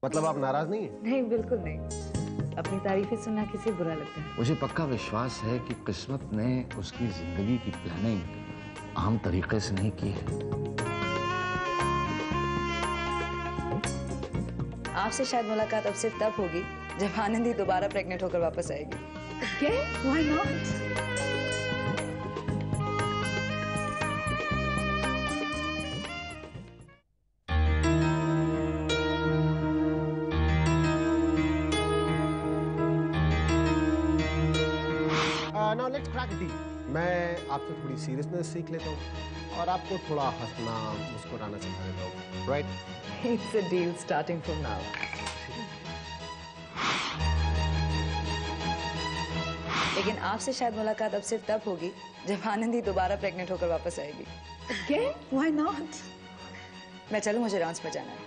मतलब आप नाराज नहीं है? नहीं, बिल्कुल नहीं। अपनी तारीफें सुनना किसे बुरा लगता है। मुझे पक्का विश्वास है कि किस्मत ने उसकी जिंदगी की प्लानिंग आम तरीके से नहीं की है। आपसे शायद मुलाकात अब सिर्फ तब होगी जब आनंदी दोबारा प्रेग्नेंट होकर वापस आएगी। Why not? Now let's crack the deal. मैं आपसे थोड़ी सीरियसनेस सीख लेता हूँ और आपको थोड़ा हंसना मुस्कुराना सिखा देता हूँ, right? It's a deal starting from now. लेकिन आपसे शायद मुलाकात अब सिर्फ तब होगी जब आनंदी दोबारा प्रेग्नेंट होकर वापस आएगी। Again? Why not? मैं चलूं, मुझे डांस पर जाना है।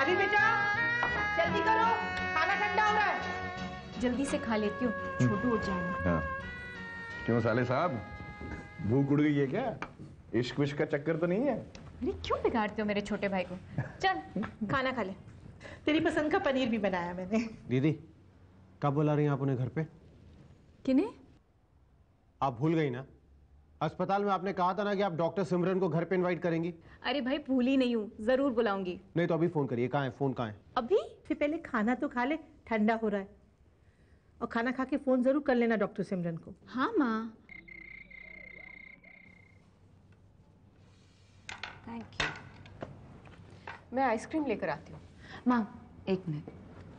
अभी बेटा जल्दी करो, खाना ठंडा हो रहा है। जल्दी से खा लेती हूँ, छोटू उठ जाएंगे। हाँ। क्यों साले साहब, भूख उड़ गई है क्या? इश्क विश्क का चक्कर तो नहीं है? अरे क्यों बिगाड़ते हो मेरे छोटे भाई को? चल खाना खा ले। तेरी पसंद का पनीर भी बनाया मैंने। दीदी, कब बुला रही हैं आप उन्हें घर पे? किन्हें? आप भूल गई ना? अस्पताल में आपने कहा था ना कि आप डॉक्टर सिमरन को घर पे इनवाइट करेंगी। अरे भाई भूली नहीं हूँ, जरूर बुलाऊंगी। नहीं तो अभी फोन करिए। कहाँ है फोन? कहाँ है? अभी? फिर पहले खाना तो खा ले, ठंडा हो रहा है। और खाना खा के फोन जरूर कर लेना डॉक्टर सिमरन को। हाँ माँ। Thank you. मैं आइसक्रीम लेकर आती हूँ। माँ, एक मिनट,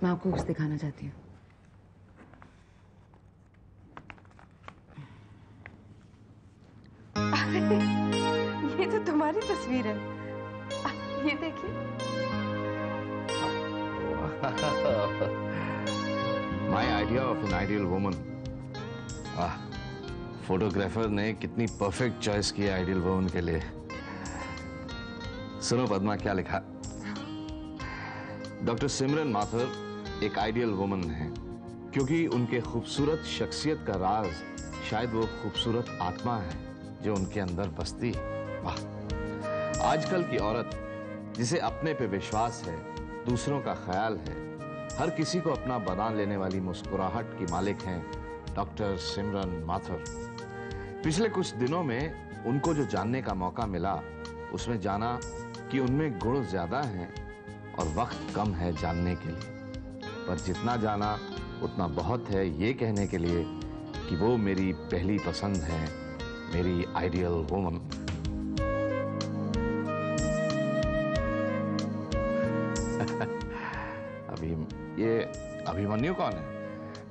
मैं आपको कुछ दिखाना चाहती हूँ। ये तो तुम्हारी तस्वीर है। ये देखिए। My idea of an ideal woman. Photographer ने कितनी परफेक्ट चॉइस की है आइडियल वुमन के लिए। सुनो पद्मा, क्या लिखा? डॉक्टर सिमरन माथुर एक आइडियल वुमन है क्योंकि उनके खूबसूरत शख्सियत का राज शायद वो खूबसूरत आत्मा है जो उनके अंदर बसती है। वाह! आजकल की औरत जिसे अपने पे विश्वास है, दूसरों का ख्याल है, हर किसी को अपना बना लेने वाली मुस्कुराहट की मालिक हैं डॉक्टर सिमरन माथुर। पिछले कुछ दिनों में उनको जो जानने का मौका मिला, उसमें जाना कि उनमें गुण ज्यादा हैं और वक्त कम है जानने के लिए। पर जितना जाना उतना बहुत है ये कहने के लिए कि वो मेरी पहली पसंद है, मेरी आइडियल वुमन। अभी ये अभिमन्यु कौन है?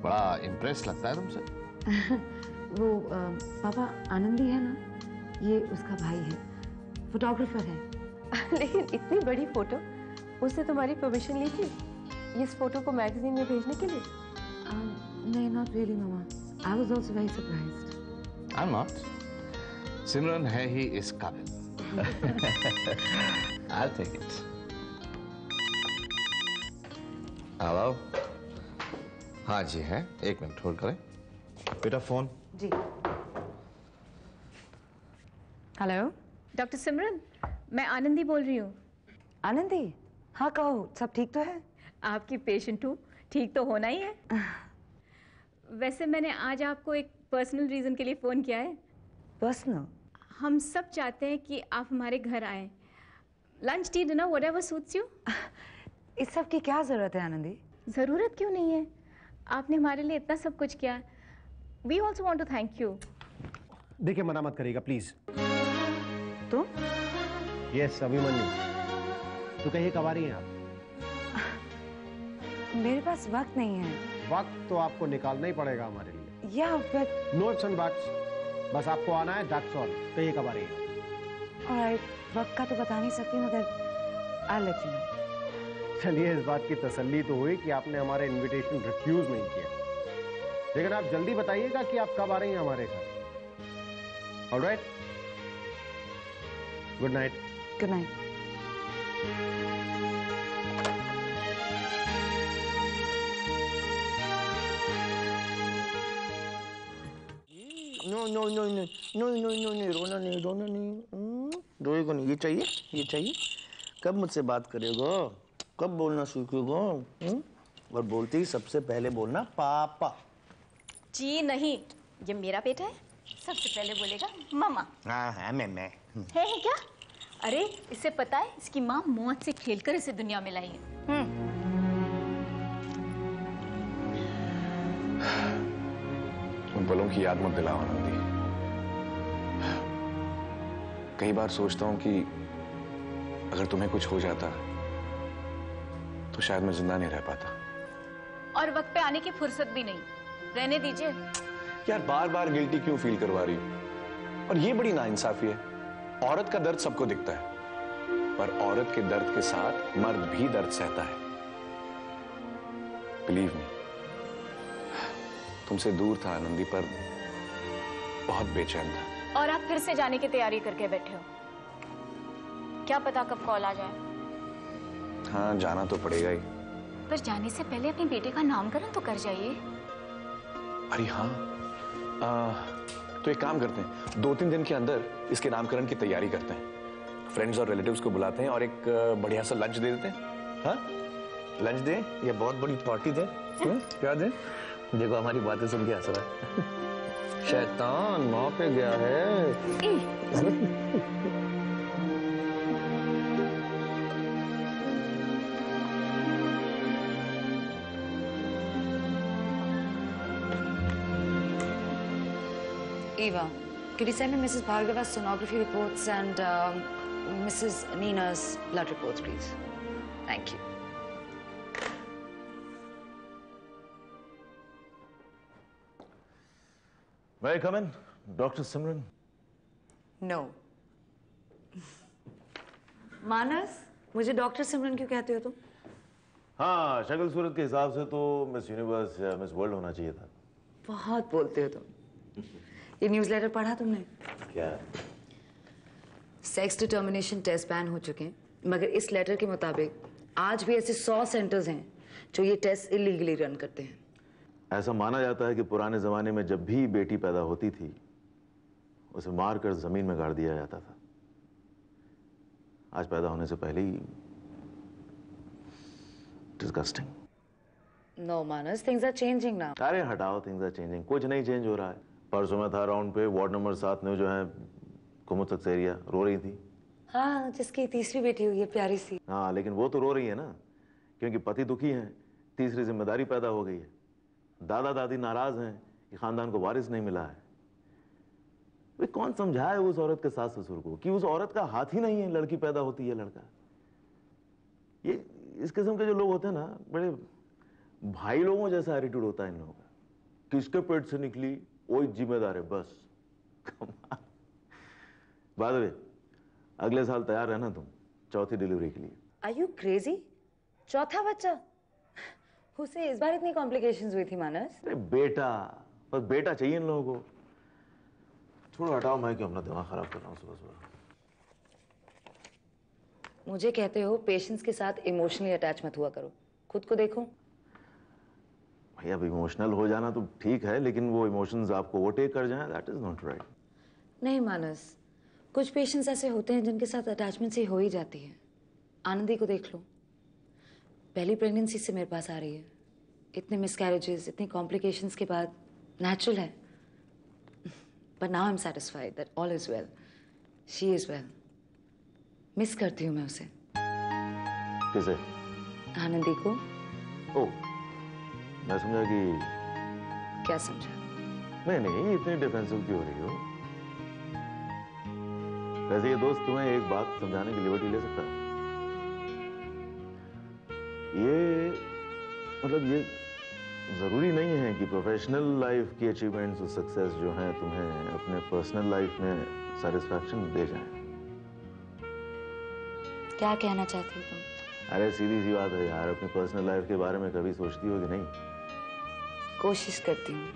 बड़ा इम्प्रेस लगता है तुमसे। वो पापा, आनंदी है ना, ये उसका भाई है, फोटोग्राफर है। लेकिन इतनी बड़ी फोटो उसने तुम्हारी परमिशन ली थी इस फोटो को मैगजीन में भेजने के लिए? नहीं, नॉट रियली मामा। I was also very surprised. I am not. Simran है ही इस काबिल। I'll take it. हेलो। हाँ जी है, एक मिनट होल्ड करें। बेटा फोन। जी। हेलो डॉक्टर सिमरन, मैं आनंदी बोल रही हूँ। आनंदी? हाँ कहो, सब ठीक तो है? आपकी पेशेंट हूँ, ठीक तो होना ही है। वैसे मैंने आज आपको एक पर्सनल रीजन के लिए फोन किया है। पर्सनल? हम सब चाहते हैं कि आप हमारे घर आए। Lunch, T, dinner, whatever suits you. इस सब की क्या जरूरत है आनंदी? जरूरत क्यों नहीं है? आपने हमारे लिए इतना सब कुछ किया। We also want to thank you. देखिए, मना मत करिएगा प्लीज। तो? यस अभिमन्यु, तो कहिए कब आ रही हैं आप? मेरे पास वक्त नहीं है। वक्त तो आपको निकालना ही पड़ेगा हमारे लिए। या फिर नोट्स एंड बट्स, बस आपको आना है, दैट्स ऑल। कहिए कब आ रही हैं? ऑलराइट, वक्त का तो बता नहीं सकती, मगर आई लेट यू नो। चलिए, इस बात की तसल्ली तो हुई कि आपने हमारे इनविटेशन रिफ्यूज नहीं किया, लेकिन आप जल्दी बताइएगा कि आप कब आ रही हैं हमारे घर। Alright, good night. Good night. No no no no no no no नहीं, रोना नहीं, रोना नहीं, रोएगा नहीं। ये चाहिए, ये चाहिए। कब मुझसे बात करेगा, कब बोलना सीखेगा? और बोलते ही सबसे पहले बोलना पापा। जी नहीं, ये मेरा बेटा है, सबसे पहले बोलेगा मामा। हाँ हाँ मैं है क्या? अरे इसे पता है इसकी माँ मौत से खेलकर इसे दुनिया में लाई है। उन पलों की याद मत दिलाओ आनंदी। कई बार सोचता हूं कि अगर तुम्हें कुछ हो जाता तो शायद मैं जिंदा नहीं रह पाता। और वक्त पे आने की फुर्सत भी नहीं, रहने दीजिए। यार बार बार गिल्टी क्यों फील करवा रही हो? और ये बड़ी नाइंसाफी है। औरत का दर्द सबको दिखता है, पर औरत के दर्द के साथ मर्द भी दर्द सहता है। बिलीव मी, तुमसे दूर था आनंदी, पर बहुत बेचैन था। और आप फिर से जाने की तैयारी करके बैठे हो। क्या पता कब कॉल आ जाए। हाँ जाना तो पड़ेगा ही। पर जाने से पहले अपने बेटे का नामकरण तो कर जाइए। अरे हाँ, तो एक काम करते हैं, 2-3 दिन के अंदर इसके नामकरण की तैयारी करते हैं। फ्रेंड्स और रिलेटिव्स को बुलाते हैं और एक बढ़िया सा लंच दे देते हैं। हाँ लंच दे या बहुत बड़ी पार्टी दे? क्या दे? देखो हमारी बातें सुन के हंस रहा है। शैतान माँ पे गया है। Eva, could you send me Mrs. Bhargava's sonography reports and Mrs. Nina's blood reports, please? Thank you. May I come in, Dr. Simran? No. मानस, मुझे डॉक्टर सिमरन क्यों कहते हो तुम? हाँ, शक्ल सूरत के हिसाब से तो मिस यूनिवर्स या मिस वर्ल्ड होना चाहिए था। बहुत बोलते हो तुम। ये न्यूज़लेटर पढ़ा तुमने? क्या? सेक्स डिटर्मिनेशन टेस्ट बैन हो चुके हैं, मगर इस लेटर के मुताबिक आज भी ऐसे 100 सेंटर्स हैं जो ये टेस्ट इलीगली रन करते हैं। ऐसा माना जाता है कि पुराने जमाने में जब भी बेटी पैदा होती थी उसे मारकर जमीन में गाड़ दिया जाता था। आज पैदा होने से पहले ही disgusting. No Manas, things are changing now. अरे हटाओ, थिंग्स आर चेंजिंग। कुछ नहीं चेंज हो रहा है। परसों मैं था राउंड पे, वार्ड नंबर 7 में जो है कुमुद सक्सेरिया रो रही थी। हाँ, जिसकी तीसरी बेटी हुई है, प्यारी सी। हाँ, लेकिन वो तो रो रही है ना, क्योंकि पति दुखी हैं, तीसरी जिम्मेदारी पैदा हो गई है। दादा दादी नाराज हैं कि खानदान को वारिस नहीं मिला है। वे कौन समझाए उस औरत के सास ससुर को कि उस औरत का हाथ ही नहीं है, लड़की पैदा होती है लड़का। ये इस किस्म के जो लोग होते हैं ना, बड़े भाई लोगों जैसा एटीट्यूड होता है इन लोगों का। किसके पेट से निकली वही जिम्मेदार है बस। बाय द वे, अगले साल तैयार रहना तुम चौथी डिलीवरी के लिए। Are you crazy? चौथा बच्चा? उसे इस बार इतनी कॉम्प्लिकेशंस हुई थी मानस? अरे बेटा, बस बेटा चाहिए इन लोगों को। छोड़ो हटाओ, मैं क्यों अपना दिमाग खराब कर रहा हूँ सुबह सुबह। मुझे कहते हो पेशेंट्स के साथ इमोशनली अटैच मत हुआ करो, खुद को देखो। भैया अब इमोशनल हो जाना तो ठीक है, लेकिन वो इमोशंस आपको ओवरटेक कर जाएं, दैट इज नॉट राइट। नहीं मानस, कुछ पेशेंट्स ऐसे होते हैं जिनके साथ अटैचमेंट से हो ही जाती है। आनंदी को देख लो, पहली प्रेगनेंसी से मेरे पास आ रही है। इतने मिसकैरेजेस, इतनी कॉम्प्लिकेशंस के बाद नेचुरल है। But now I am satisfied that all is well, she is well. Miss करती हूँ मैं उसे। किसे? आनंदी को। ओ, मैं समझा कि। क्या समझा? नहीं नहीं, इतनी डिफेंसिव क्यों हो रही हो? वैसे ये दोस्त तुम्हें एक बात समझाने की लिबर्टी ले सकता है। ये मतलब ये जरूरी नहीं है कि प्रोफेशनल लाइफ की अचीवमेंट्स और सक्सेस जो हैं तुम्हें अपने पर्सनल लाइफ में सेटिस्फैक्शन दे जाएं। क्या कहना चाहती हो तुम? अरे सीधी सी बात है यार, अपनी पर्सनल लाइफ के बारे में कभी सोचती हो कि नहीं? कोशिश करती हूँ,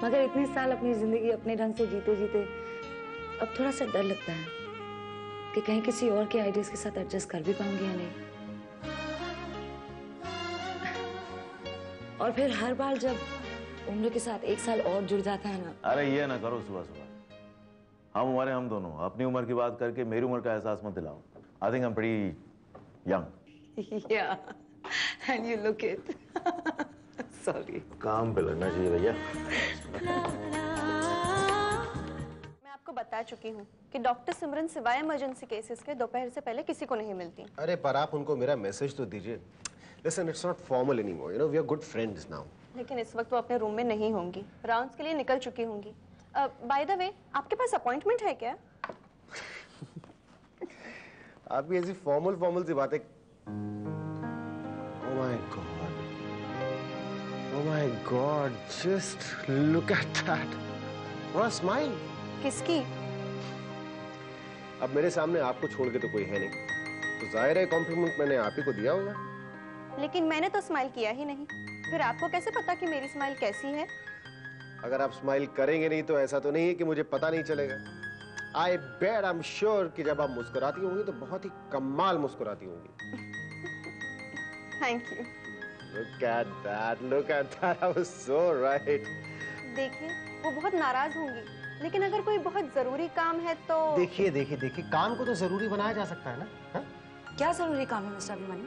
मगर इतने साल अपनी जिंदगी अपने ढंग से जीते जीते अब थोड़ा सा डर लगता है कि कहीं किसी और के आइडियाज के साथ एडजस्ट कर भी पाऊंगी या नहीं। और फिर हर बार जब उम्र के साथ 1 साल और जुड़ जाता है ना। अरे ये ना करो सुबह सुबह, हम उम्र हम दोनों, अपनी उम्र की बात करके मेरी उम्र का एहसास मत दिलाओ। I think I am pretty young. Yeah and you look it. Sorry. काम पे लगना चाहिए भैया। मैं आपको बता चुकी हूँ कि डॉक्टर सिमरन सिवाय इमरजेंसी केसेस के दोपहर से पहले किसी को नहीं मिलती। अरे पर आप उनको मेरा मैसेज तो दीजिए। Listen, it's not formal anymore. You know, we are good friends now. लेकिन इस वक्त वो अपने रूम में नहीं होंगी, राउंड्स के लिए निकल चुकी होंगी। बाय द वे, आपके पास अपॉइंटमेंट है क्या? आपकी ऐसी फॉर्मल सी बातें। Oh my God! Just look at that. What a smile. किसकी? अब मेरे सामने आपको छोड़ के तो कोई है नहीं, तो जाहिर है कॉम्प्लीमेंट मैंने आप ही को दिया होगा। लेकिन मैंने तो स्माइल किया ही नहीं, फिर आपको कैसे पता कि मेरी स्माइल कैसी है? अगर आप स्माइल करेंगे नहीं तो ऐसा तो नहीं है कि मुझे पता नहीं चलेगा। आई बेट, आई एम श्योर कि जब आप मुस्कुराती होंगी तो बहुत ही कमाल मुस्कुराती होंगी। Thank you. Look at that, look at that, I was so right. देखिए, वो बहुत नाराज होंगी, लेकिन अगर कोई बहुत जरूरी काम है तो। देखिए, काम को तो जरूरी बनाया जा सकता है ना। हा? क्या जरूरी काम है मिस्टर अभिमन्यु?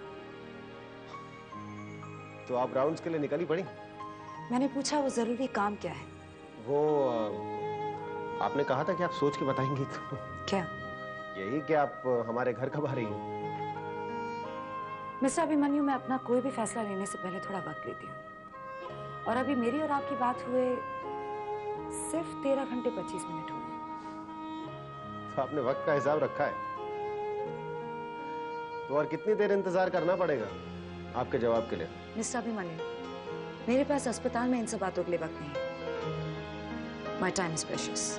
तो आप राउंड्स के लिए निकली पड़ी? मैंने पूछा वो जरूरी काम क्या है? वो आपने कहा था कि आप सोच के बताएंगी तो। क्या? यही कि आप हमारे घर कब आ रही हैं? मिस्टर अभिमन्यु, मैं अपना कोई भी फैसला लेने से पहले थोड़ा वक्त लेती हूँ, और अभी मेरी और आपकी बात हुए सिर्फ 13 घंटे 25 मिनट हुए। तो आपने वक्त का हिसाब रखा है? तो और कितनी देर इंतजार करना पड़ेगा आपके जवाब के लिए? मिस्टर अभिमन्यु, मेरे पास अस्पताल में इन सब बातों के लिए वक्त नहीं। My time is precious.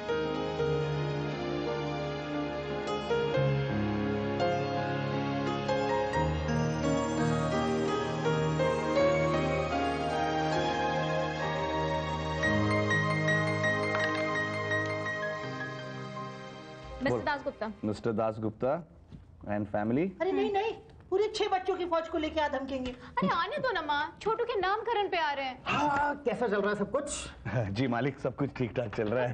Mister Das Gupta and family. अरे नहीं, पूरे 6 बच्चों की फौज को लेके आ धमकेंगे। अरे आने दो ना माँ, छोटू के नामकरण पे आ रहे हैं। हाँ, कैसा चल रहा है सब कुछ? जी मालिक, सब कुछ ठीक ठाक चल रहा है।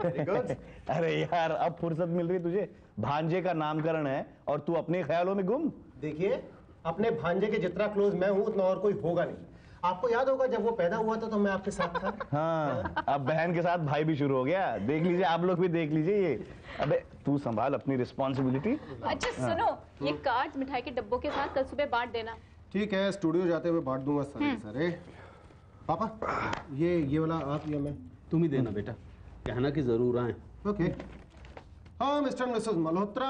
अरे यार, अब फुर्सत मिल रही तुझे? भांजे का नामकरण है और तू अपने ख्यालों में गुम। देखिए, अपने भांजे के जितना क्लोज मैं हूँ उतना और कोई होगा नहीं। आपको याद होगा जब वो पैदा हुआ था तो मैं आपके साथ था। हाँ, अब बहन के साथ भाई भी शुरू हो गया। देख लीजिए, आप लोग भी देख लीजिए ये। अबे तू संभाल अपनी रिस्पॉन्सिबिलिटी। अच्छा सुनो, ये कार्ड मिठाई के डब्बों के साथ कल सुबह बांट देना। ठीक है, स्टूडियो जाते हुए बांट दूंगा सारे। पापा, ये वाला आप या मैं? तुम ही देना बेटा, कहना कि जरूर आए। ओके। हाँ मिस्टर मिसेस मल्होत्रा।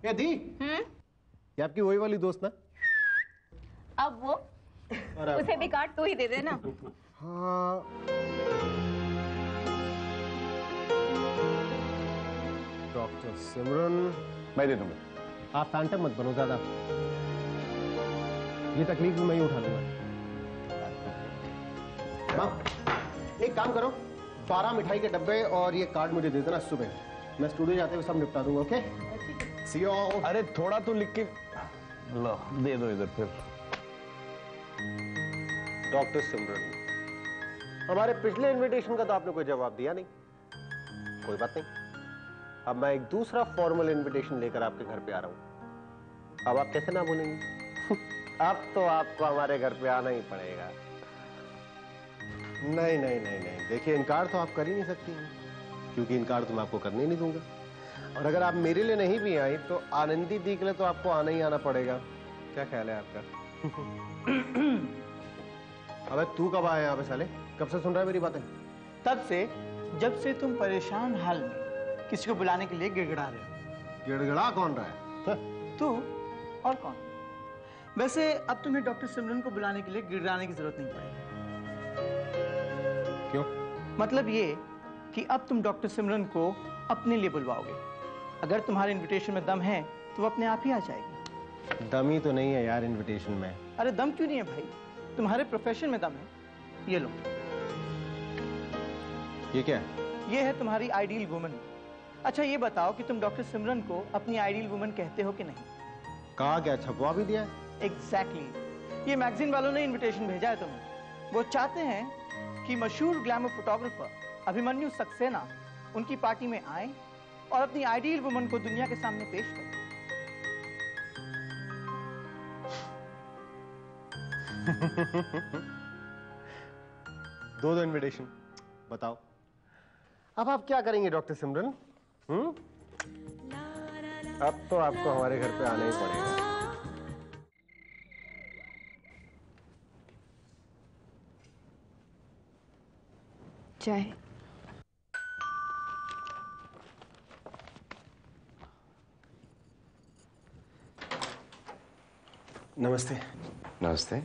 ये दी, ये आपकी वही वाली दोस्त ना? अब वो उसे भी कार्ड तू ही दे देना। हाँ। डॉक्टर सिमरन। मैं दे दूंगा। आप फैंटम मत बनो ज्यादा, ये तकलीफ भी मैं ही उठा लूंगा। माँ, एक काम करो, 12 मिठाई के डब्बे और ये कार्ड मुझे दे देना सुबह। मैं स्टूडियो जाते हुए सब निपटा दूंगा। Okay, see you all. अरे थोड़ा तो लिख के लो, दे दो इधर फिर। डॉक्टर सिमरन, हमारे पिछले इनविटेशन का तो आपने कोई जवाब दिया नहीं। कोई बात नहीं, अब मैं एक दूसरा फॉर्मल इनविटेशन लेकर आपके घर पे आ रहा हूं। अब आप कैसे ना बोलेंगे? अब तो आपको हमारे घर पे आना ही पड़ेगा। नहीं, देखिए, इनकार तो आप कर ही नहीं सकती हैं, क्योंकि इनकार तो मैं आपको करने नहीं दूंगा। और अगर आप मेरे लिए नहीं भी आई तो आनंदी दी के लिए तो आपको आना ही आना पड़ेगा। क्या ख्याल है आपका? अबे तू कब आया यहाँ पे साले? कब से सुन रहा है मेरी बातें? तब से जब से तुम परेशान हाल में किसी को बुलाने के लिए गिड़गिड़ा रहे हो। गिड़गिड़ा कौन रहा है? तू और कौन? वैसे अब तुम्हें डॉक्टर सिमरन को बुलाने के लिए गिड़गिड़ाने की जरूरत नहीं पड़ेगी। क्यों? मतलब ये कि अब तुम डॉक्टर सिमरन को अपने लिए बुलवाओगे। अगर तुम्हारे इनविटेशन में दम है तो वो अपने आप ही आ जाएगी। दम ही तो नहीं है यार इनविटेशन में। अरे दम क्यों नहीं है भाई, तुम्हारे प्रोफेशन में दम है। ये लो। ये क्या है? ये है तुम्हारी आइडियल वुमन। अच्छा ये बताओ कि तुम डॉक्टर सिमरन को अपनी आइडियल वुमन कहते हो कि नहीं? कहा क्या, छपवा भी दिया है? एग्जैक्टली। ये मैगजीन वालों ने इनविटेशन भेजा है तुम्हें। वो चाहते हैं कि मशहूर ग्लैमर फोटोग्राफर अभिमन्यु सक्सेना उनकी पार्टी में आए और अपनी आइडियल वुमन को दुनिया के सामने पेश करें। दो इनविटेशन, बताओ अब आप क्या करेंगे डॉक्टर सिमरन? अब तो आपको हमारे घर पे आना ही पड़ेगा। चाय। नमस्ते। नमस्ते।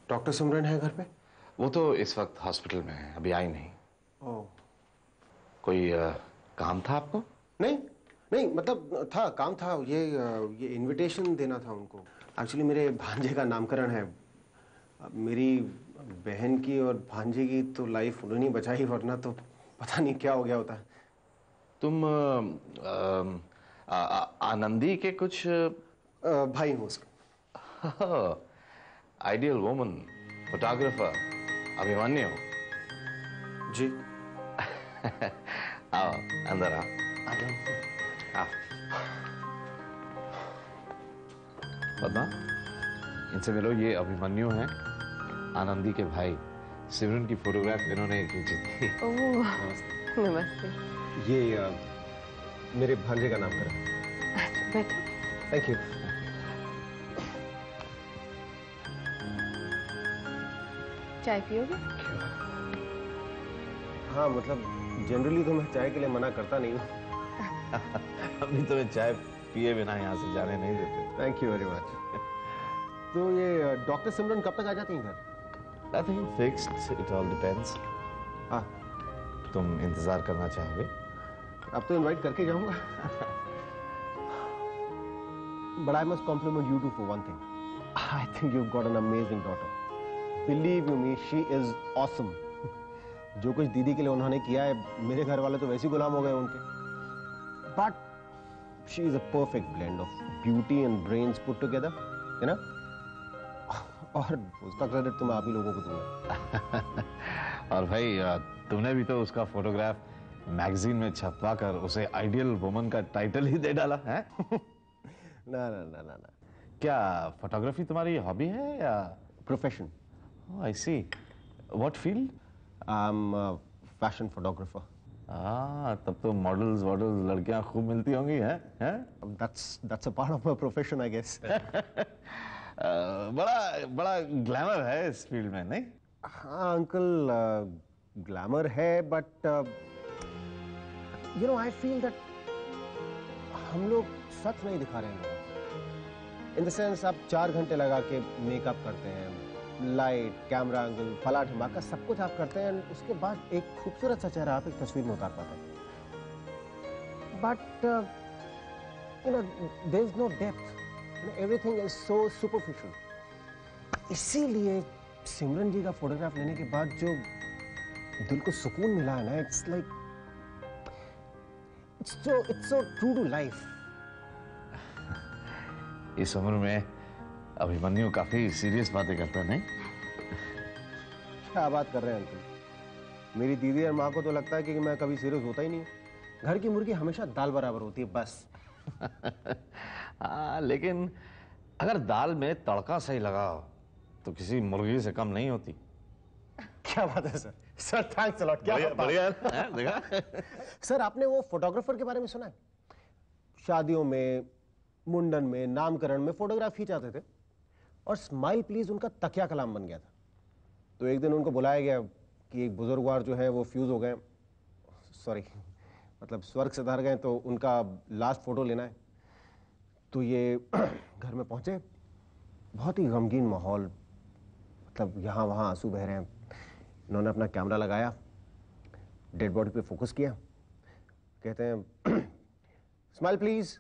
डॉक्टर सिमरन है घर पे? वो तो इस वक्त हॉस्पिटल में है, अभी आई नहीं। ओह। कोई काम था आपको? नहीं नहीं, मतलब था, काम था। ये इनविटेशन देना था उनको। एक्चुअली मेरे भांजे का नामकरण है। अब मेरी बहन की और भांजे की तो लाइफ उन्होंने बचाई, वरना तो पता नहीं क्या हो गया होता। तुम आनंदी के कुछ भाई हूँ उसके। आइडियल वुमन फोटोग्राफर अभिमन्यु जी। आओ अंदर आओ। पद्मा, इनसे मिलो। ये अभिमन्यु हैं, आनंदी के भाई। सिमरन की फोटोग्राफ इन्होंने खींची थी। ओह, नमस्ते। ये मेरे भांजे का नामकरण। बैठो। Thank you. चाय पियोगे? हाँ, मतलब जनरली तो मैं चाय के लिए मना करता नहीं हूँ। अभी तुम्हें चाय पिए बिना यहाँ से जाने नहीं देते। Thank you very much. तो ये डॉक्टर सिमरन कब तक आ जाती हैं घर? Nothing fixed, it all depends. हाँ, तुम इंतजार करना चाहोगे? अब तो इनवाइट करके जाऊंगा। But I must compliment you two for one thing. I think you've got an amazing daughter. Believe you me, she is awesome. जो कुछ दीदी के लिए उन्होंने किया है, मेरे घर वाले तो वैसे ही गुलाम हो गए उनके। But she is a perfect blend of beauty and brains put together, you know? और उसका क्रेडिट तो मैं आप ही लोगों को दूंगा। और भाई तुमने भी तो उसका फोटोग्राफ मैगजीन में छपवा कर उसे आइडियल वुमन का टाइटल ही दे डाला है। ना ना ना ना ना। क्या फोटोग्राफी तुम्हारी हॉबी है या profession? I see. What field? I am fashion photographer. तब तो मॉडल्स लड़कियां खूब मिलती होंगी, हैं? That's a part of my profession, I guess. बड़ा ग्लैमर है इस फील्ड में, नहीं? हाँ अंकल, ग्लैमर है, but you no I feel that हम लोग सच नहीं दिखा रहे हैं। इन द सेंस, आप 4 घंटे लगा के मेकअप करते हैं, लाइट, कैमरा एंगल, फला ढिमाका सब कुछ आप करते हैं, उसके बाद एक खूबसूरत सा चेहरा आप एक तस्वीर में उतार पाते हैं। But you know there is no depth, everything is so superficial. इसीलिए सिमरन जी का फोटोग्राफ लेने के बाद जो दिल को सुकून मिला है ना, it's like it's so true to life. इस उम्र में अभिमन्यु काफी सीरियस बातें करता है, नहीं? क्या बात कर रहे हैं अंकल? मेरी दीदी और माँ को तो लगता है कि मैं कभी सीरियस होता ही नहीं। घर की मुर्गी हमेशा दाल बराबर होती है, बस। हाँ, लेकिन अगर दाल में तड़का सही लगाओ तो किसी मुर्गी से कम नहीं होती। क्या बात है sir? Sir thanks a lot. क्या बढ़िया देखा? सर, आपने वो फोटोग्राफर के बारे में सुना है? शादियों में, मुंडन में, नामकरण में फोटोग्राफ खींचाते थे और स्माइल प्लीज उनका तकिया कलाम बन गया था। तो एक दिन उनको बुलाया गया कि एक बुजुर्गवार जो है वो फ्यूज हो गए, सॉरी मतलब स्वर्ग से धर गए, तो उनका लास्ट फोटो लेना है। तो ये घर में पहुंचे, बहुत ही गमगीन माहौल, मतलब यहाँ वहाँ आंसू बह रहे हैं। इन्होंने अपना कैमरा लगाया, डेड बॉडी पे फोकस किया, कहते हैं smile please.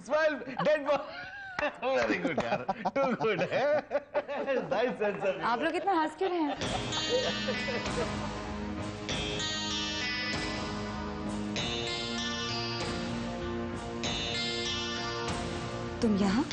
Smile, dead body. Very good यार, टू गुड है। Nice answer. आप लोग इतना हंस क्यों रहे हैं? तुम यहाँ?